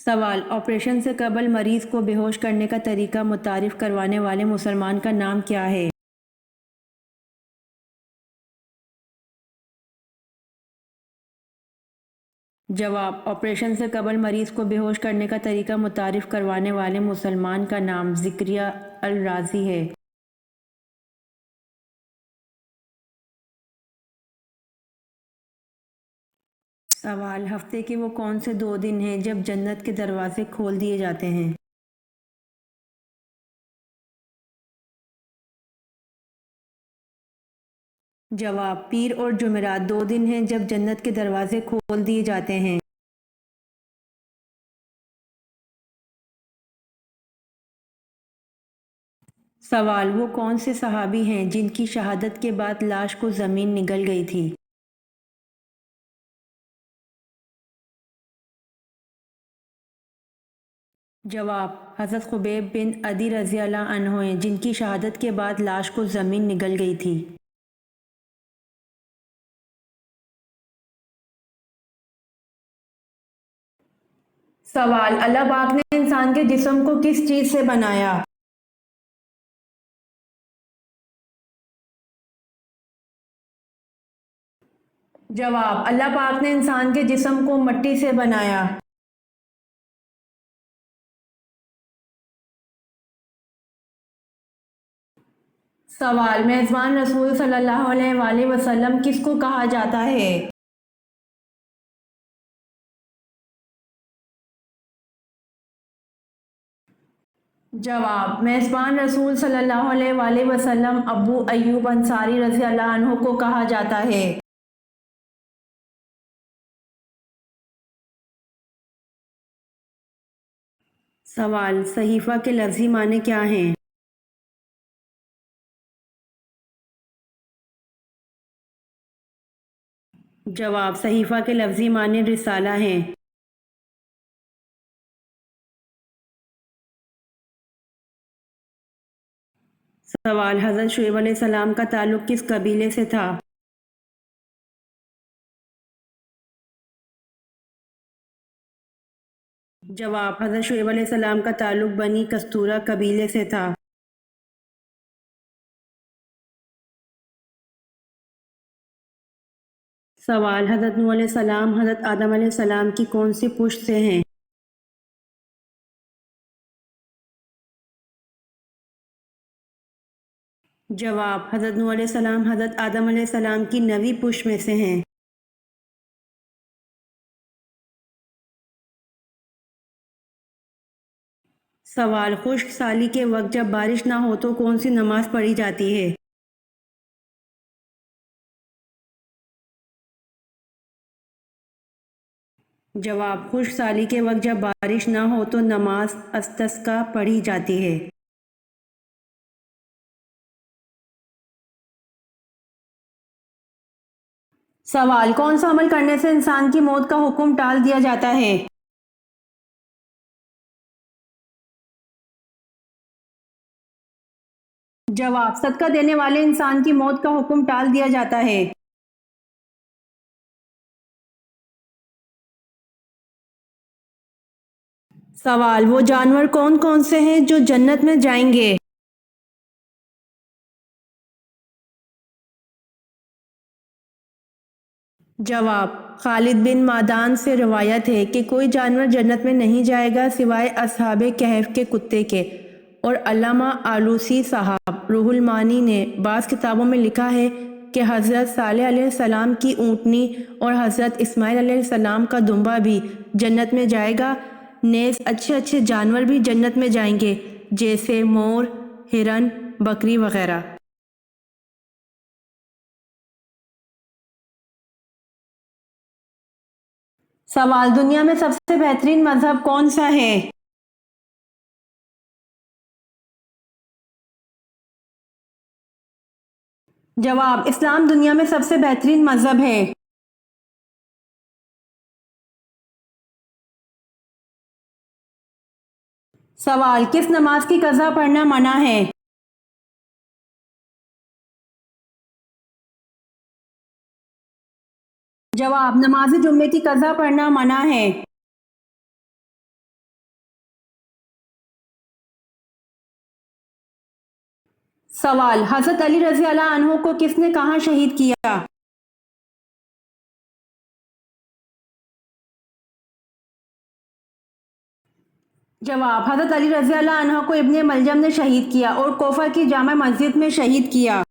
سوال: آپریشن سے قبل مریض کو بے ہوش کرنے کا طریقہ متعارف کروانے والے مسلمان کا نام کیا ہے؟ جواب: آپریشن سے قبل مریض کو بے ہوش کرنے کا طریقہ متعارف کروانے والے مسلمان کا نام زکریا الرازی ہے۔ سوال: ہفتے کے وہ کون سے 2 دن ہیں جب جنت کے دروازے کھول دیے جاتے ہیں؟ جواب: پیر اور جمعرات 2 دن ہیں جب جنت کے دروازے کھول دیے جاتے ہیں۔ سوال: وہ کون سے صحابی ہیں جن کی شہادت کے بعد لاش کو زمین نگل گئی تھی؟ جواب: حضرت خبیب بن عدی رضی اللہ عنہ ہیں جن کی شہادت کے بعد لاش کو زمین نگل گئی تھی۔ سوال: اللہ پاک نے انسان کے جسم کو کس چیز سے بنایا؟ جواب: اللہ پاک نے انسان کے جسم کو مٹی سے بنایا۔ سوال: میزبان رسول صلی اللہ علیہ وآلہ وسلم کس کو کہا جاتا ہے؟ جواب: میزبان رسول صلی اللہ علیہ وآلہ وسلم ابو ایوب انصاری رضی اللہ عنہ کو کہا جاتا ہے۔ سوال: صحیفہ کے لفظی معنی کیا ہیں؟ جواب: صحیفہ کے لفظی معنی رسالہ ہیں۔ سوال: حضرت شعیب علیہ السلام کا تعلق کس قبیلے سے تھا؟ جواب: حضرت شعیب علیہ السلام کا تعلق بنی کستورہ قبیلے سے تھا۔ سوال: حضرت نوح علیہ السلام حضرت آدم علیہ السلام کی کون سی پشت سے ہیں؟ جواب: حضرت نوح علیہ السلام حضرت آدم علیہ السلام کی 9ویں پشت میں سے ہیں۔ سوال: خشک سالی کے وقت جب بارش نہ ہو تو کون سی نماز پڑھی جاتی ہے؟ جواب: خشک سالی کے وقت جب بارش نہ ہو تو نماز استسقاء پڑھی جاتی ہے۔ سوال: کون سا عمل کرنے سے انسان کی موت کا حکم ٹال دیا جاتا ہے؟ جواب: صدقہ دینے والے انسان کی موت کا حکم ٹال دیا جاتا ہے۔ سوال: وہ جانور کون کون سے ہیں جو جنت میں جائیں گے؟ جواب: خالد بن معدان سے روایت ہے کہ کوئی جانور جنت میں نہیں جائے گا سوائے اصحاب کہف کے کتے کے۔ اور علامہ آلوسی صاحب روح المعانی نے بعض کتابوں میں لکھا ہے کہ حضرت صالح علیہ السلام کی اونٹنی اور حضرت اسماعیل علیہ السلام کا دمبا بھی جنت میں جائے گا، نیز اچھے اچھے جانور بھی جنت میں جائیں گے جیسے مور، ہرن، بکری وغیرہ۔ سوال: دنیا میں سب سے بہترین مذہب کون سا ہے؟ جواب: اسلام دنیا میں سب سے بہترین مذہب ہے۔ سوال: کس نماز کی قضا پڑھنا منع ہے؟ جواب: نماز جمعے کی قضا پڑھنا منع ہے۔ سوال: حضرت علی رضی اللہ عنہ کو کس نے کہاں شہید کیا؟ جواب: حضرت علی رضی اللہ عنہ کو ابن ملجم نے شہید کیا اور کوفہ کی جامع مسجد میں شہید کیا۔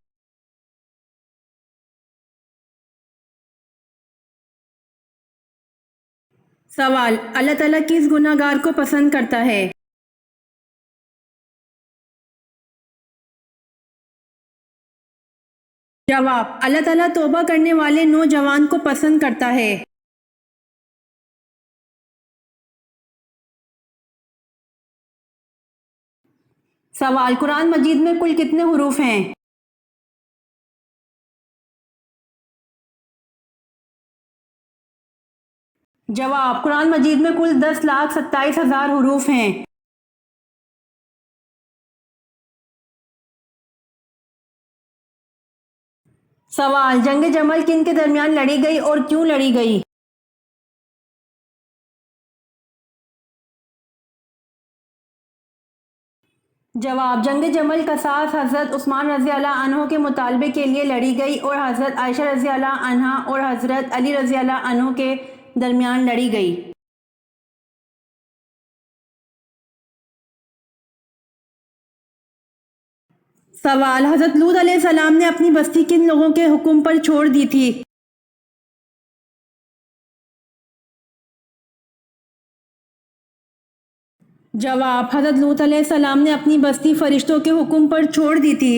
سوال: اللہ تعالیٰ کس گناہ گار کو پسند کرتا ہے؟ جواب: اللہ تعالیٰ توبہ کرنے والے نوجوان کو پسند کرتا ہے۔ سوال: قرآن مجید میں کل کتنے حروف ہیں؟ جواب: قرآن مجید میں کل 10,27,000 حروف ہیں۔ سوال: جنگ جمل کن کے درمیان لڑی گئی اور کیوں لڑی گئی؟ جواب: جنگ جمل قصاص حضرت عثمان رضی اللہ عنہ کے مطالبے کے لیے لڑی گئی اور حضرت عائشہ رضی اللہ عنہا اور حضرت علی رضی اللہ عنہ کے درمیان لڑی گئی۔ سوال: حضرت لوط علیہ السلام نے اپنی بستی کن لوگوں کے حکم پر چھوڑ دی تھی؟ جواب: حضرت لوط علیہ السلام نے اپنی بستی فرشتوں کے حکم پر چھوڑ دی تھی۔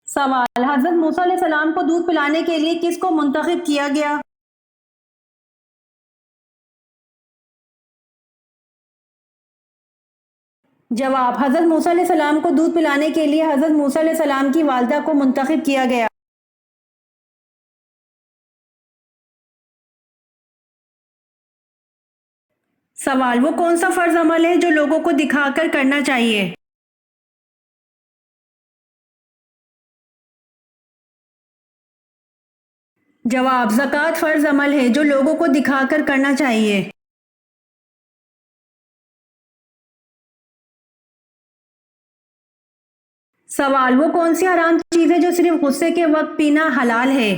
سوال: حضرت موسیٰ علیہ السلام کو دودھ پلانے کے لیے کس کو منتخب کیا گیا؟ جواب: حضرت موسیٰ علیہ السلام کو دودھ پلانے کے لیے حضرت موسیٰ علیہ السلام کی والدہ کو منتخب کیا گیا۔ سوال: وہ کون سا فرض عمل ہے جو لوگوں کو دکھا کر کرنا چاہیے؟ جواب: زکوٰۃ فرض عمل ہے جو لوگوں کو دکھا کر کرنا چاہیے۔ سوال: وہ کون سی حرام چیز ہے جو صرف غصے کے وقت پینا حلال ہے؟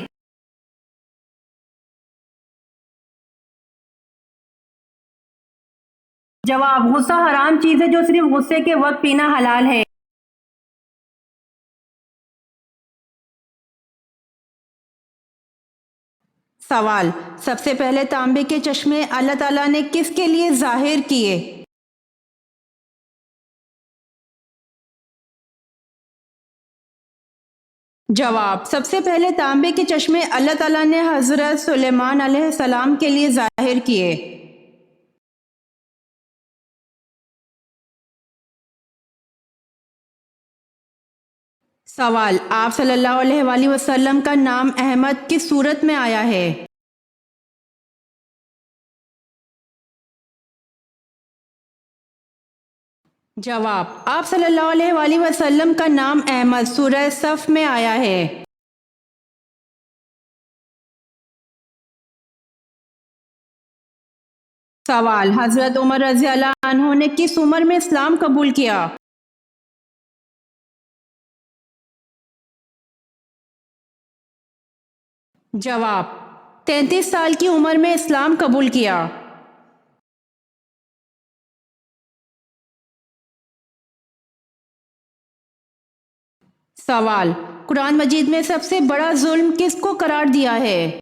جواب: غصہ حرام چیز ہے جو صرف غصے کے وقت پینا حلال ہے۔ سوال: سب سے پہلے تانبے کے چشمے اللہ تعالیٰ نے کس کے لیے ظاہر کیے؟ جواب: سب سے پہلے تانبے کے چشمے اللہ تعالیٰ نے حضرت سلیمان علیہ السلام کے لیے ظاہر کیے۔ سوال: آپ صلی اللہ علیہ وآلہ وسلم کا نام احمد کس صورت میں آیا ہے؟ جواب: آپ صلی اللہ علیہ وآلہ وسلم کا نام احمد سورہ صف میں آیا ہے۔ سوال: حضرت عمر رضی اللہ عنہ نے کس عمر میں اسلام قبول کیا؟ جواب: 33 سال کی عمر میں اسلام قبول کیا۔ سوال: قرآن مجید میں سب سے بڑا ظلم کس کو قرار دیا ہے؟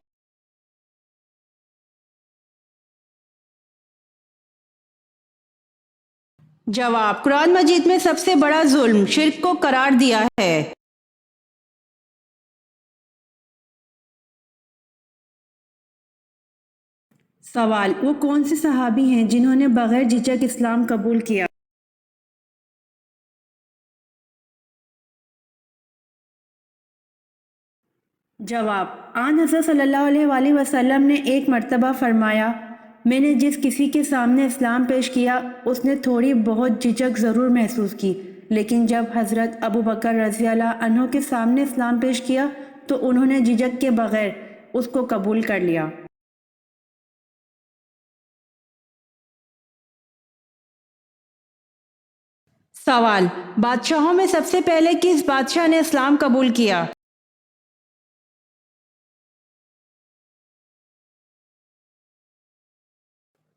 جواب: قرآن مجید میں سب سے بڑا ظلم شرک کو قرار دیا ہے۔ سوال: وہ کون سے صحابی ہیں جنہوں نے بغیر جھجک اسلام قبول کیا؟ جواب: آن حضرت صلی اللہ علیہ وآلہ وسلم نے ایک مرتبہ فرمایا، میں نے جس کسی کے سامنے اسلام پیش کیا اس نے تھوڑی بہت جھجک ضرور محسوس کی، لیکن جب حضرت ابو بکر رضی اللہ عنہ کے سامنے اسلام پیش کیا تو انہوں نے جھجک کے بغیر اس کو قبول کر لیا۔ سوال: بادشاہوں میں سب سے پہلے کس بادشاہ نے اسلام قبول کیا؟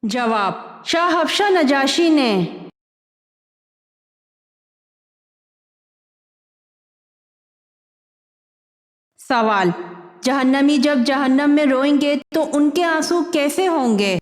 جواب: شاہ حبشہ نجاشی نے۔ سوال: جہنمی جب جہنم میں روئیں گے تو ان کے آنسو کیسے ہوں گے؟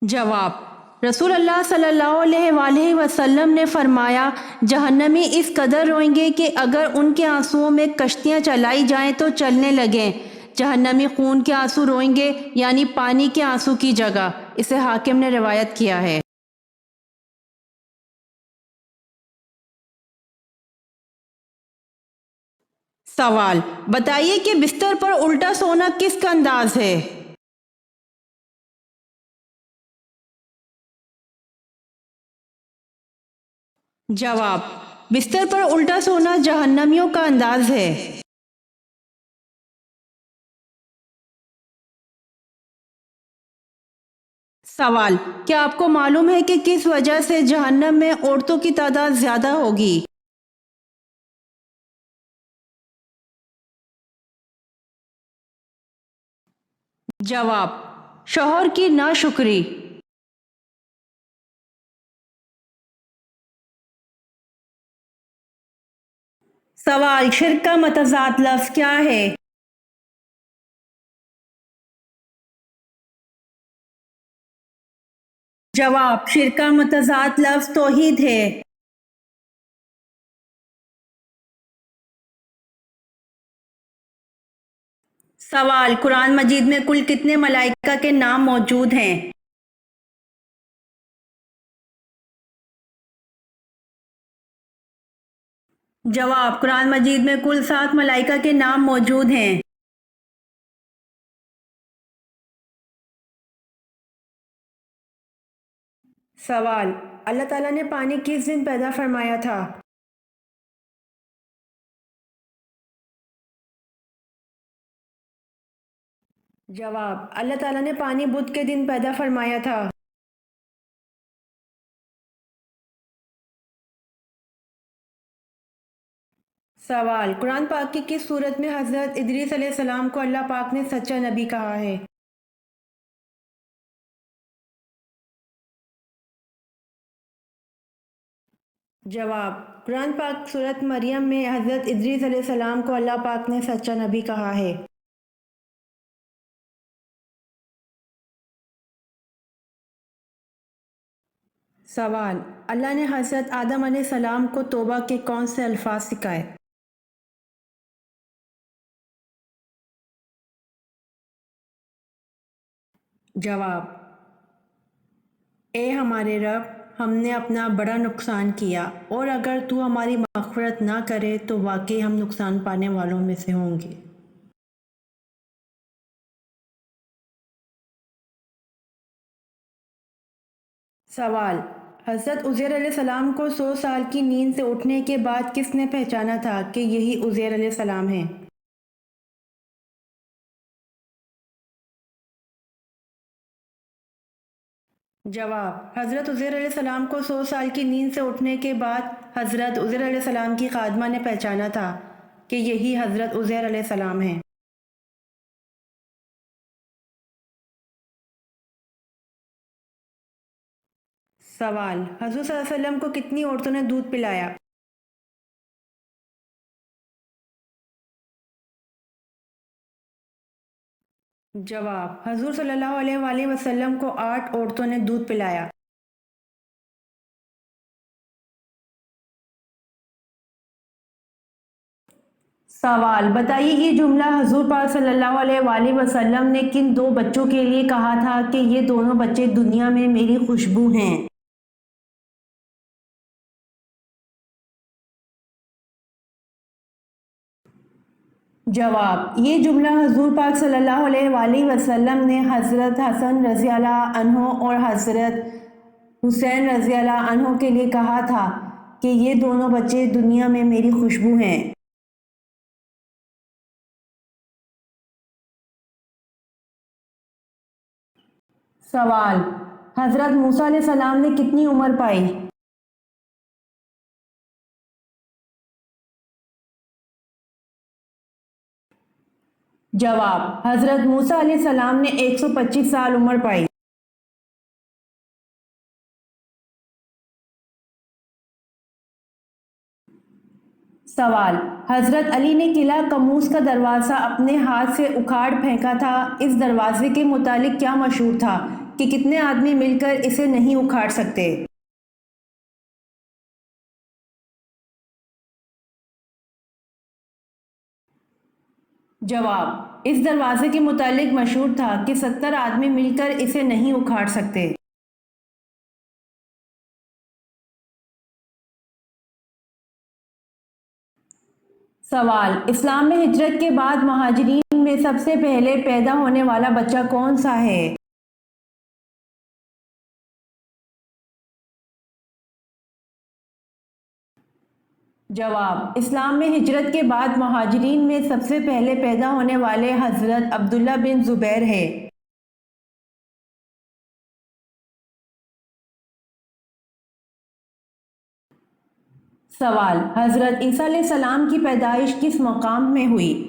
جواب: رسول اللہ صلی اللہ علیہ وآلہ وسلم نے فرمایا، جہنمی اس قدر روئیں گے کہ اگر ان کے آنسوؤں میں کشتیاں چلائی جائیں تو چلنے لگیں۔ جہنمی خون کے آنسو روئیں گے، یعنی پانی کے آنسو کی جگہ۔ اسے حاکم نے روایت کیا ہے۔ سوال: بتائیے کہ بستر پر الٹا سونا کس کا انداز ہے؟ جواب: بستر پر الٹا سونا جہنمیوں کا انداز ہے۔ سوال: کیا آپ کو معلوم ہے کہ کس وجہ سے جہنم میں عورتوں کی تعداد زیادہ ہوگی؟ جواب: شوہر کی ناشکری۔ سوال: شرک کا متضاد لفظ کیا ہے؟ جواب: شرک کا متضاد لفظ توحید ہے۔ سوال: قرآن مجید میں کل کتنے ملائکہ کے نام موجود ہیں؟ جواب: قرآن مجید میں کل 7 ملائکہ کے نام موجود ہیں۔ سوال: اللہ تعالیٰ نے پانی کس دن پیدا فرمایا تھا؟ جواب: اللہ تعالیٰ نے پانی بدھ کے دن پیدا فرمایا تھا۔ سوال: قرآن پاک کی کس صورت میں حضرت ادریس علیہ السلام کو اللہ پاک نے سچا نبی کہا ہے؟ جواب: قرآن پاک سورت مریم میں حضرت ادریس علیہ السلام کو اللہ پاک نے سچا نبی کہا ہے۔ سوال: اللہ نے حضرت آدم علیہ السلام کو توبہ کے کون سے الفاظ سکھائے؟ جواب: اے ہمارے رب، ہم نے اپنا بڑا نقصان کیا، اور اگر تو ہماری مغفرت نہ کرے تو واقعی ہم نقصان پانے والوں میں سے ہوں گے۔ سوال: حضرت عزیر علیہ السلام کو 100 سال کی نیند سے اٹھنے کے بعد کس نے پہچانا تھا کہ یہی عزیر علیہ السلام ہیں؟ جواب: حضرت عزیر علیہ السلام کو 100 سال کی نیند سے اٹھنے کے بعد حضرت عزیر علیہ السلام کی خادمہ نے پہچانا تھا کہ یہی حضرت عزیر علیہ السلام ہیں۔ سوال: حضور صلی اللہ علیہ وسلم کو کتنی عورتوں نے دودھ پلایا؟ جواب: حضور صلی اللہ علیہ وآلہ وسلم کو 8 عورتوں نے دودھ پلایا۔ سوال: بتائیے یہ جملہ حضور پاک صلی اللہ علیہ وآلہ وسلم نے کن 2 بچوں کے لیے کہا تھا کہ یہ دونوں بچے دنیا میں میری خوشبو ہیں؟ جواب: یہ جملہ حضور پاک صلی اللہ علیہ وآلہ وسلم نے حضرت حسن رضی اللہ عنہ اور حضرت حسین رضی اللہ عنہ کے لیے کہا تھا کہ یہ دونوں بچے دنیا میں میری خوشبو ہیں۔ سوال: حضرت موسیٰ علیہ السلام نے کتنی عمر پائی؟ جواب: حضرت موسیٰ علیہ السلام نے 125 سال عمر پائی۔ سوال: حضرت علی نے قلعہ قموس کا دروازہ اپنے ہاتھ سے اکھاڑ پھینکا تھا، اس دروازے کے متعلق کیا مشہور تھا کہ کتنے آدمی مل کر اسے نہیں اکھاڑ سکتے؟ جواب: اس دروازے کے متعلق مشہور تھا کہ 70 آدمی مل کر اسے نہیں اکھاڑ سکتے۔ سوال: اسلام میں ہجرت کے بعد مہاجرین میں سب سے پہلے پیدا ہونے والا بچہ کون سا ہے؟ جواب: اسلام میں ہجرت کے بعد مہاجرین میں سب سے پہلے پیدا ہونے والے حضرت عبداللہ بن زبیر ہے۔ سوال: حضرت عیسیٰ علیہ السلام کی پیدائش کس مقام میں ہوئی؟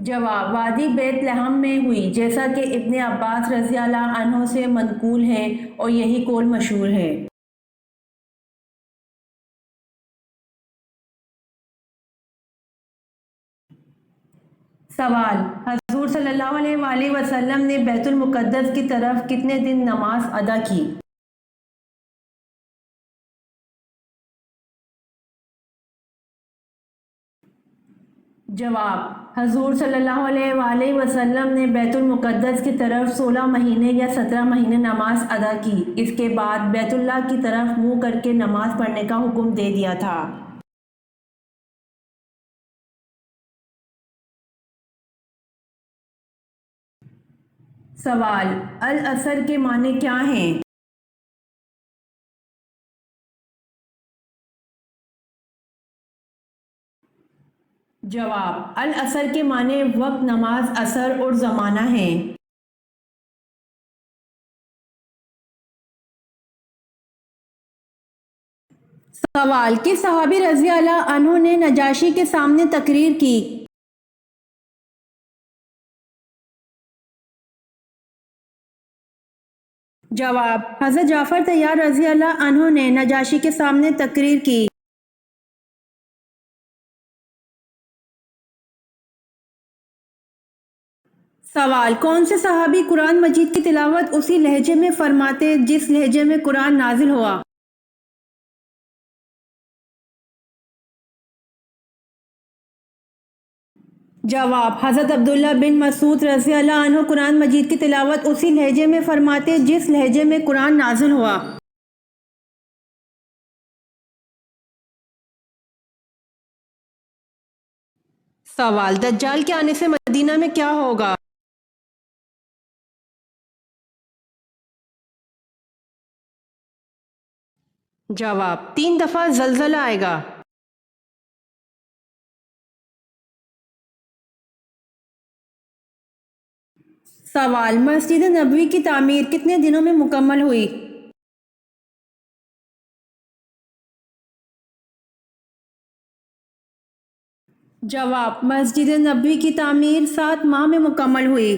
جواب: وادی بیت لحم میں ہوئی، جیسا کہ ابن عباس رضی اللہ عنہ سے منقول ہے اور یہی قول مشہور ہے۔ سوال: حضور صلی اللہ علیہ وآلہ وسلم نے بیت المقدس کی طرف کتنے دن نماز ادا کی؟ جواب: حضور صلی اللہ علیہ وآلہ وسلم نے بیت المقدس کی طرف 16 مہینے یا 17 مہینے نماز ادا کی، اس کے بعد بیت اللہ کی طرف منہ کر کے نماز پڑھنے کا حکم دے دیا تھا۔ سوال: العصر کے معنی کیا ہیں؟ جواب: العصر کے معنی وقت، نماز عصر اور زمانہ ہیں۔ سوال: کس صحابی رضی اللہ عنہ نے نجاشی کے سامنے تقریر کی؟ جواب: حضرت جعفر طیار رضی اللہ عنہ نے نجاشی کے سامنے تقریر کی۔ سوال: کون سے صحابی قرآن مجید کی تلاوت اسی لہجے میں فرماتے جس لہجے میں قرآن نازل ہوا؟ جواب: حضرت عبداللہ بن مسعود رضی اللہ عنہ قرآن مجید کی تلاوت اسی لہجے میں فرماتے جس لہجے میں قرآن نازل ہوا۔ سوال: دجال کے آنے سے مدینہ میں کیا ہوگا؟ جواب: 3 دفعہ زلزلہ آئے گا۔ سوال: مسجد نبوی کی تعمیر کتنے دنوں میں مکمل ہوئی؟ جواب: مسجد نبوی کی تعمیر 7 ماہ میں مکمل ہوئی۔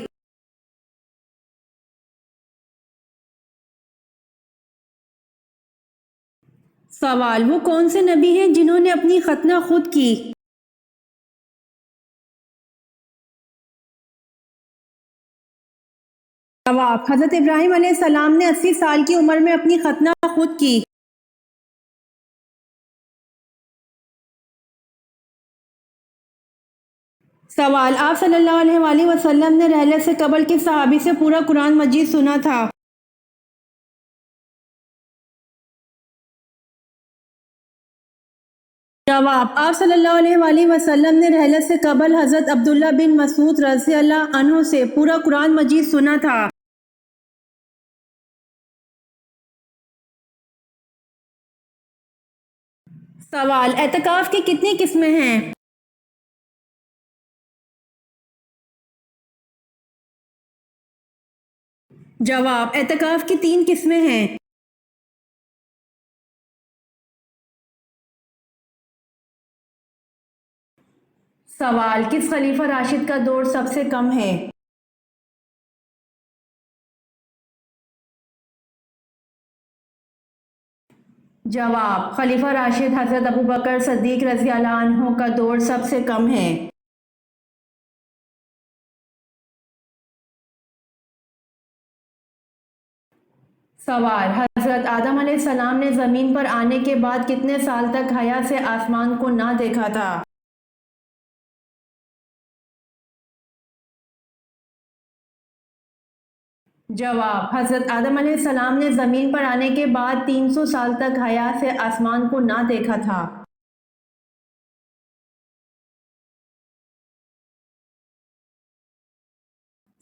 سوال: وہ کون سے نبی ہیں جنہوں نے اپنی ختنہ خود کی؟ جواب: حضرت ابراہیم علیہ السلام نے 80 سال کی عمر میں اپنی ختنہ خود کی۔ سوال: آپ صلی اللہ علیہ وآلہ وسلم نے رحلت سے قبل کس صحابی سے پورا قرآن مجید سنا تھا؟ جواب: آپ صلی اللہ علیہ وآلہ وسلم نے رحلت سے قبل حضرت عبداللہ بن مسعود رضی اللہ عنہ سے پورا قرآن مجید سنا تھا۔ سوال: اعتکاف کی کتنی قسمیں ہیں؟ جواب: اعتکاف کی 3 قسمیں ہیں۔ سوال: کس خلیفہ راشد کا دور سب سے کم ہے؟ جواب: خلیفہ راشد حضرت ابوبکر صدیق رضی اللہ عنہ کا دور سب سے کم ہے۔ سوال: حضرت آدم علیہ السلام نے زمین پر آنے کے بعد کتنے سال تک حیا سے آسمان کو نہ دیکھا تھا؟ جواب: حضرت آدم علیہ السلام نے زمین پر آنے کے بعد 300 سال تک حیا سے آسمان کو نہ دیکھا تھا۔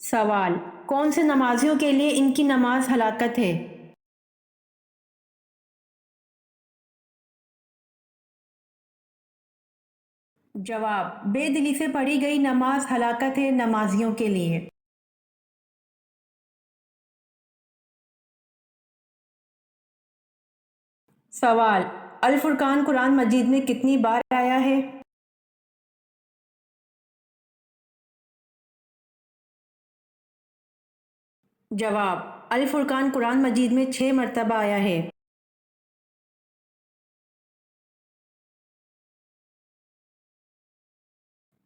سوال: کون سے نمازیوں کے لیے ان کی نماز ہلاکت ہے؟ جواب: بے دلی سے پڑھی گئی نماز ہلاکت ہے نمازیوں کے لیے۔ سوال: الفرقان قرآن مجید میں کتنی بار آیا ہے؟ جواب: الفرقان قرآن مجید میں 6 مرتبہ آیا ہے۔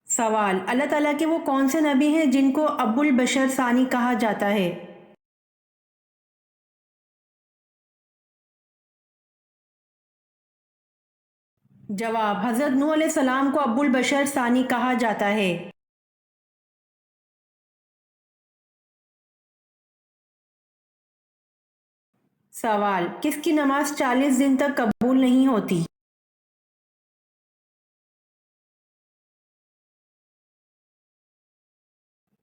سوال: اللہ تعالیٰ کے وہ کون سے نبی ہیں جن کو ابو البشر ثانی کہا جاتا ہے؟ جواب: حضرت نوح علیہ السلام کو ابو البشر ثانی کہا جاتا ہے۔ سوال: کس کی نماز 40 دن تک قبول نہیں ہوتی؟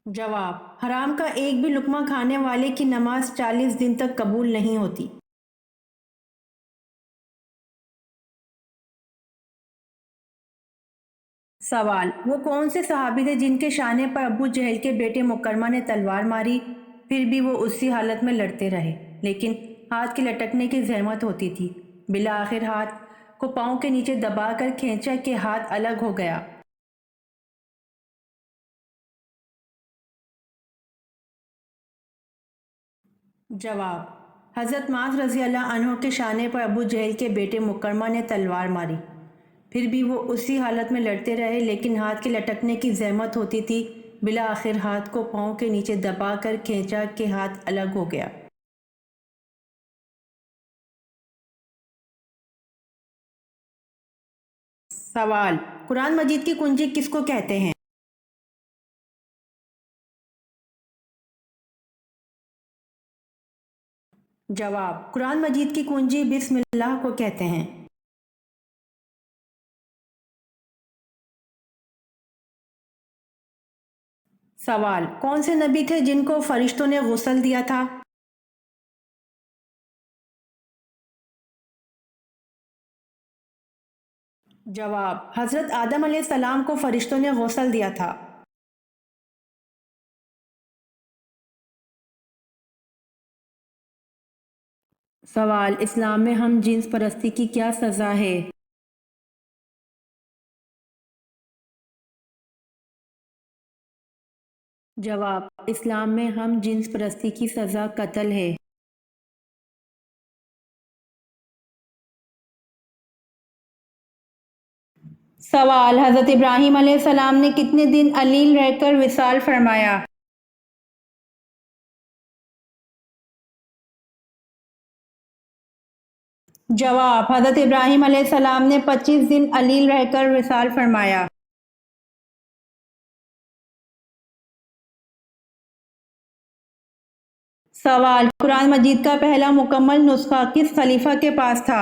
جواب: حرام کا ایک بھی لقمہ کھانے والے کی نماز 40 دن تک قبول نہیں ہوتی۔ سوال: وہ کون سے صحابی تھے جن کے شانے پر ابو جہل کے بیٹے مکرمہ نے تلوار ماری، پھر بھی وہ اسی حالت میں لڑتے رہے، لیکن ہاتھ کے لٹکنے کی زحمت ہوتی تھی؟ بالآخر ہاتھ کو پاؤں کے نیچے دبا کر کھینچا کہ ہاتھ الگ ہو گیا۔ جواب: حضرت معاذ رضی اللہ عنہ کے شانے پر ابو جہل کے بیٹے مکرمہ نے تلوار ماری، پھر بھی وہ اسی حالت میں لڑتے رہے، لیکن ہاتھ کے لٹکنے کی زحمت ہوتی تھی۔ بالآخر ہاتھ کو پاؤں کے نیچے دبا کر کھینچا کہ ہاتھ الگ ہو گیا۔ سوال: قرآن مجید کی کنجی کس کو کہتے ہیں؟ جواب: قرآن مجید کی کنجی بسم اللہ کو کہتے ہیں۔ سوال: کون سے نبی تھے جن کو فرشتوں نے غسل دیا تھا؟ جواب: حضرت آدم علیہ السلام کو فرشتوں نے غسل دیا تھا۔ سوال: اسلام میں ہم جنس پرستی کی کیا سزا ہے؟ جواب: اسلام میں ہم جنس پرستی کی سزا قتل ہے۔ سوال: حضرت ابراہیم علیہ السلام نے کتنے دن علیل رہ کر وصال فرمایا؟ جواب: حضرت ابراہیم علیہ السلام نے 25 دن علیل رہ کر وصال فرمایا۔ سوال: قرآن مجید کا پہلا مکمل نسخہ کس خلیفہ کے پاس تھا؟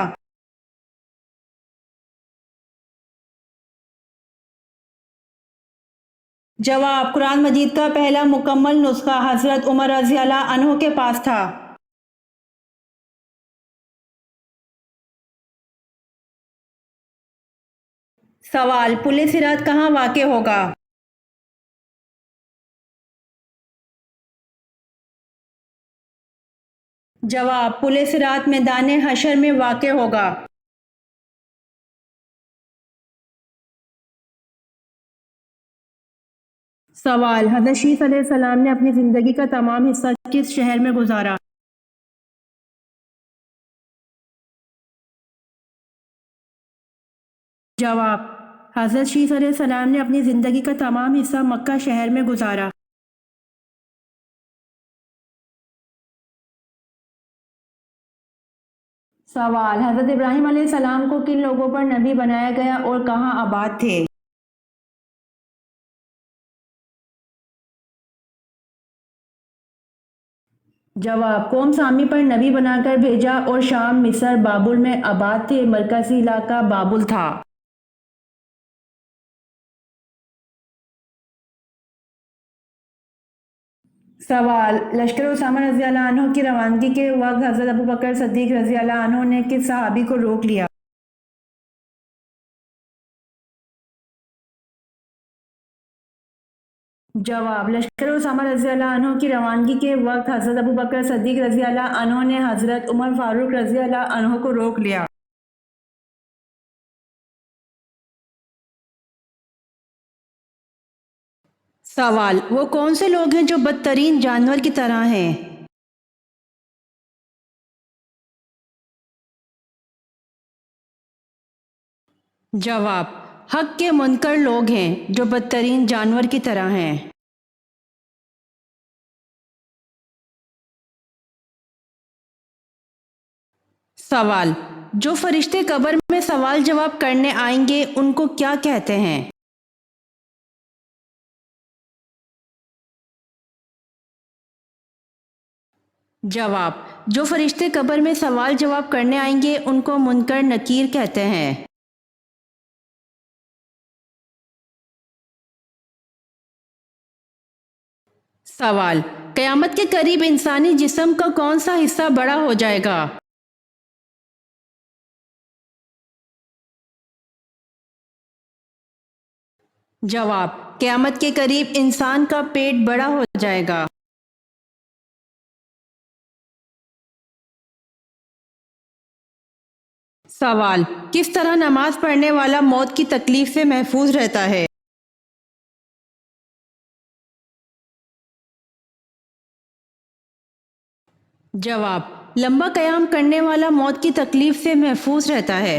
جواب: قرآن مجید کا پہلا مکمل نسخہ حضرت عمر رضی اللہ عنہ کے پاس تھا۔ سوال: پل صراط کہاں واقع ہوگا؟ جواب پل صراط میدان حشر میں واقع ہوگا۔ سوال حضرت شیس علیہ السلام نے اپنی زندگی کا تمام حصہ کس شہر میں گزارا؟ جواب حضرت شیس علیہ السلام نے اپنی زندگی کا تمام حصہ مکہ شہر میں گزارا۔ سوال حضرت ابراہیم علیہ السلام کو کن لوگوں پر نبی بنایا گیا اور کہاں آباد تھے؟ جواب قوم سامی پر نبی بنا کر بھیجا اور شام مصر بابل میں آباد تھے، مرکزی علاقہ بابل تھا۔ سوال لشکر اسامہ رضی اللہ عنہ کی روانگی کے وقت حضرت ابوبکر صدیق رضی اللہ عنہ نے کس صحابی کو روک لیا؟ جواب لشکر اسامہ رضی اللہ عنہ کی روانگی کے وقت حضرت ابوبکر صدیق رضی اللہ عنہ نے حضرت عمر فاروق رضی اللہ عنہ کو روک لیا۔ سوال وہ کون سے لوگ ہیں جو بدترین جانور کی طرح ہیں؟ جواب حق کے منکر لوگ ہیں جو بدترین جانور کی طرح ہیں۔ سوال جو فرشتے قبر میں سوال جواب کرنے آئیں گے ان کو کیا کہتے ہیں؟ جواب جو فرشتے قبر میں سوال جواب کرنے آئیں گے ان کو منکر نکیر کہتے ہیں۔ سوال قیامت کے قریب انسانی جسم کا کون سا حصہ بڑا ہو جائے گا؟ جواب قیامت کے قریب انسان کا پیٹ بڑا ہو جائے گا۔ سوال کس طرح نماز پڑھنے والا موت کی تکلیف سے محفوظ رہتا ہے؟ جواب لمبا قیام کرنے والا موت کی تکلیف سے محفوظ رہتا ہے۔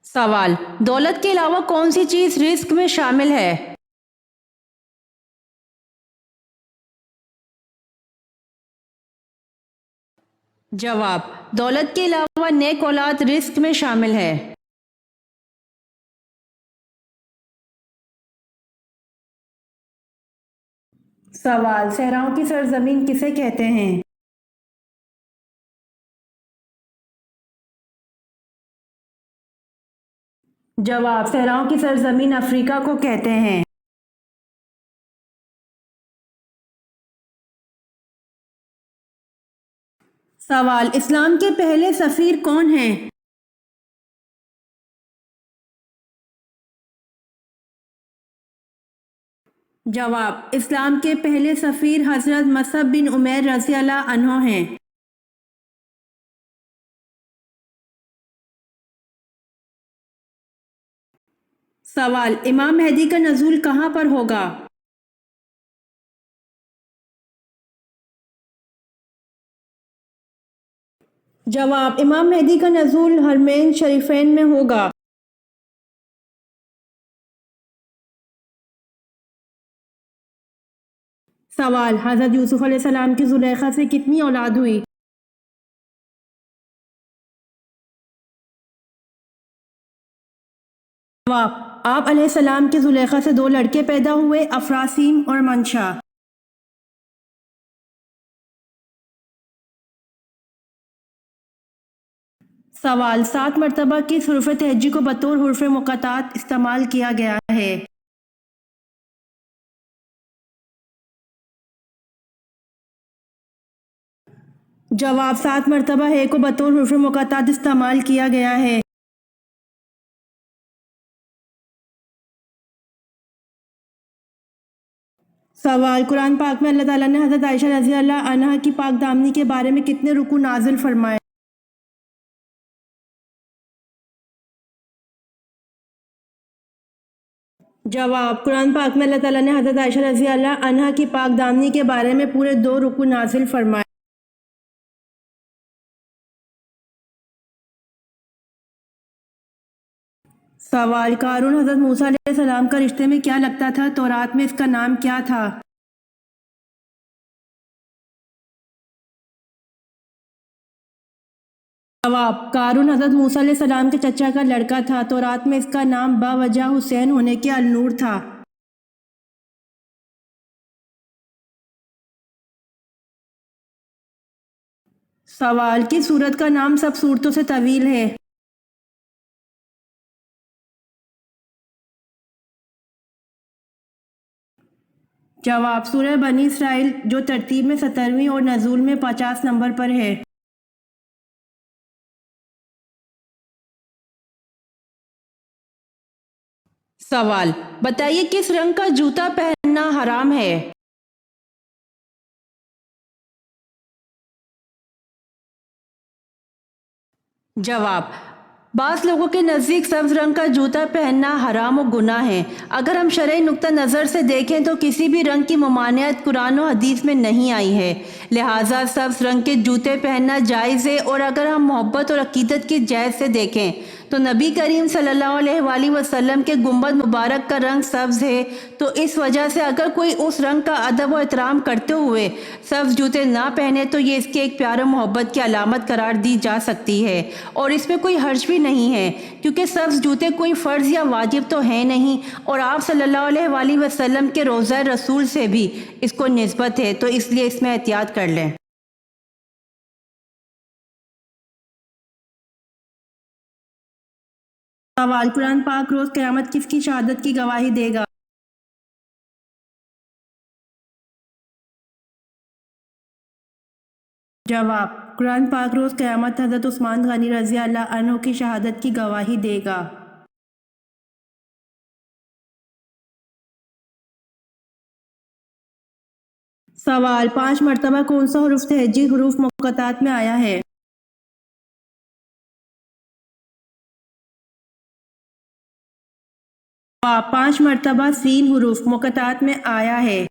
سوال دولت کے علاوہ کون سی چیز رزق میں شامل ہے؟ جواب دولت کے علاوہ نیک اولاد رزق میں شامل ہے۔ سوال صحراؤں کی سرزمین کسے کہتے ہیں؟ جواب صحراؤں کی سرزمین افریقہ کو کہتے ہیں۔ سوال اسلام کے پہلے سفیر کون ہیں؟ جواب اسلام کے پہلے سفیر حضرت مصعب بن عمیر رضی اللہ عنہ ہیں۔ سوال امام مہدی کا نزول کہاں پر ہوگا؟ جواب امام مہدی کا نزول حرمین شریفین میں ہوگا۔ سوال حضرت یوسف علیہ السلام کی زلیخا سے کتنی اولاد ہوئی؟ جواب آپ علیہ السلام کی زلیخا سے 2 لڑکے پیدا ہوئے، افراسیم اور منشا۔ سوال 7 مرتبہ کس حرف تہجی کو بطور حرف مقطعات استعمال کیا گیا ہے؟ جواب 7 مرتبہ ہے کو بطور حرف مقطعات استعمال کیا گیا ہے۔ سوال، قرآن پاک میں اللہ تعالیٰ نے حضرت عائشہ رضی اللہ عنہا کی پاک دامنی کے بارے میں کتنے رکوع نازل فرمائے؟ جواب، قرآن پاک میں اللہ تعالیٰ نے حضرت عائشہ رضی اللہ عنہا کی پاک دامنی کے بارے میں پورے 2 رکوع نازل فرمائے۔ سوال، قارون حضرت موسیٰ علیہ السلام کا رشتے میں کیا لگتا تھا؟ تورات میں اس کا نام کیا تھا؟ جواب، قارون حضرت موسیٰ علیہ السلام کے چچا کا لڑکا تھا۔ تورات میں اس کا نام باوجہ حسین ہونے کے النور تھا۔ سوال، کس سورت کا نام سب سورتوں سے طویل ہے؟ جواب، سورہ بنی اسرائیل، جو ترتیب میں 17ویں اور نزول میں 50 نمبر پر ہے۔ سوال، بتائیے کس رنگ کا جوتا پہننا حرام ہے؟ جواب، بعض لوگوں کے نزدیک سبز رنگ کا جوتا پہننا حرام و گناہ ہے۔ اگر ہم شرعی نقطہ نظر سے دیکھیں تو کسی بھی رنگ کی ممانعت قرآن و حدیث میں نہیں آئی ہے، لہٰذا سبز رنگ کے جوتے پہننا جائز ہے۔ اور اگر ہم محبت اور عقیدت کی جہت سے دیکھیں تو نبی کریم صلی اللہ علیہ وآلہ وسلم کے گنبد مبارک کا رنگ سبز ہے، تو اس وجہ سے اگر کوئی اس رنگ کا ادب و احترام کرتے ہوئے سبز جوتے نہ پہنے تو یہ اس کے ایک پیار و محبت کی علامت قرار دی جا سکتی ہے، اور اس میں کوئی حرج بھی نہیں ہے، کیونکہ سبز جوتے کوئی فرض یا واجب تو ہیں نہیں، اور آپ صلی اللہ علیہ وآلہ وسلم کے روضہ رسول سے بھی اس کو نسبت ہے، تو اس لیے اس میں احتیاط کر لیں۔ سوال، قرآن پاک روز قیامت کس کی شہادت کی گواہی دے گا؟ جواب، قرآن پاک روز قیامت حضرت عثمان غنی رضی اللہ عنہ کی شہادت کی گواہی دے گا۔ سوال، 5 مرتبہ کون سا حرف تہجی حروف مقطعات میں آیا ہے؟ 5 مرتبہ سین حروف مقطعات میں آیا ہے۔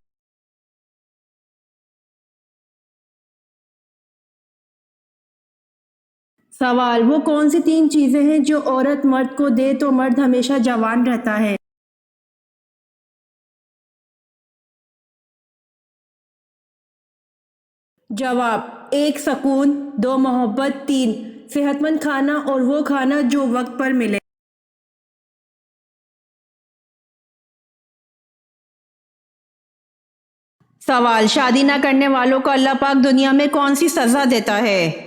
سوال، وہ کون سی 3 چیزیں ہیں جو عورت مرد کو دے تو مرد ہمیشہ جوان رہتا ہے؟ جواب، 1 سکون، 2 محبت، 3 صحت مند کھانا اور وہ کھانا جو وقت پر ملے۔ سوال، شادی نہ کرنے والوں کو اللہ پاک دنیا میں کون سی سزا دیتا ہے؟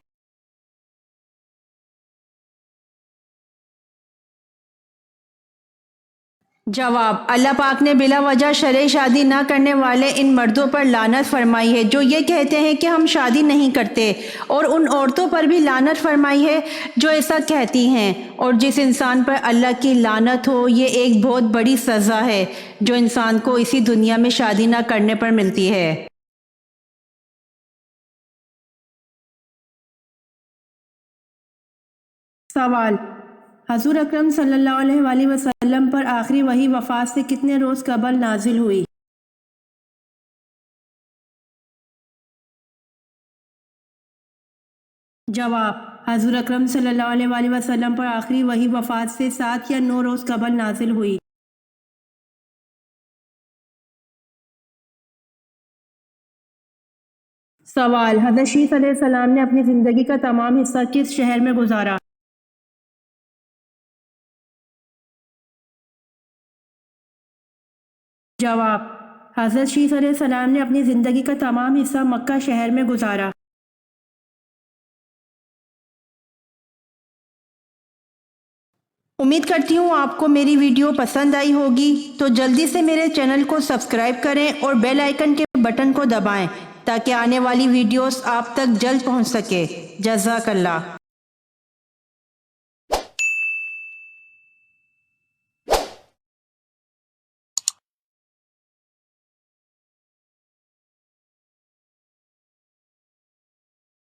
جواب، اللہ پاک نے بلا وجہ شرعی شادی نہ کرنے والے ان مردوں پر لعنت فرمائی ہے جو یہ کہتے ہیں کہ ہم شادی نہیں کرتے، اور ان عورتوں پر بھی لعنت فرمائی ہے جو ایسا کہتی ہیں، اور جس انسان پر اللہ کی لعنت ہو یہ ایک بہت بڑی سزا ہے جو انسان کو اسی دنیا میں شادی نہ کرنے پر ملتی ہے۔ سوال، حضور اکرم صلی اللہ علیہ وآلہ وسلم پر آخری وحی وفات سے کتنے روز قبل نازل ہوئی؟ جواب، حضور اکرم صلی اللہ علیہ وآلہ وسلم پر آخری وحی وفات سے 7 یا 9 روز قبل نازل ہوئی۔ سوال، حضرت شیث علیہ السلام نے اپنی زندگی کا تمام حصہ کس شہر میں گزارا؟ جواب، حضرت شیث علیہ السلام نے اپنی زندگی کا تمام حصہ مکہ شہر میں گزارا۔ امید کرتی ہوں آپ کو میری ویڈیو پسند آئی ہوگی، تو جلدی سے میرے چینل کو سبسکرائب کریں اور بیل آئیکن کے بٹن کو دبائیں تاکہ آنے والی ویڈیوز آپ تک جلد پہنچ سکے۔ جزاک اللہ۔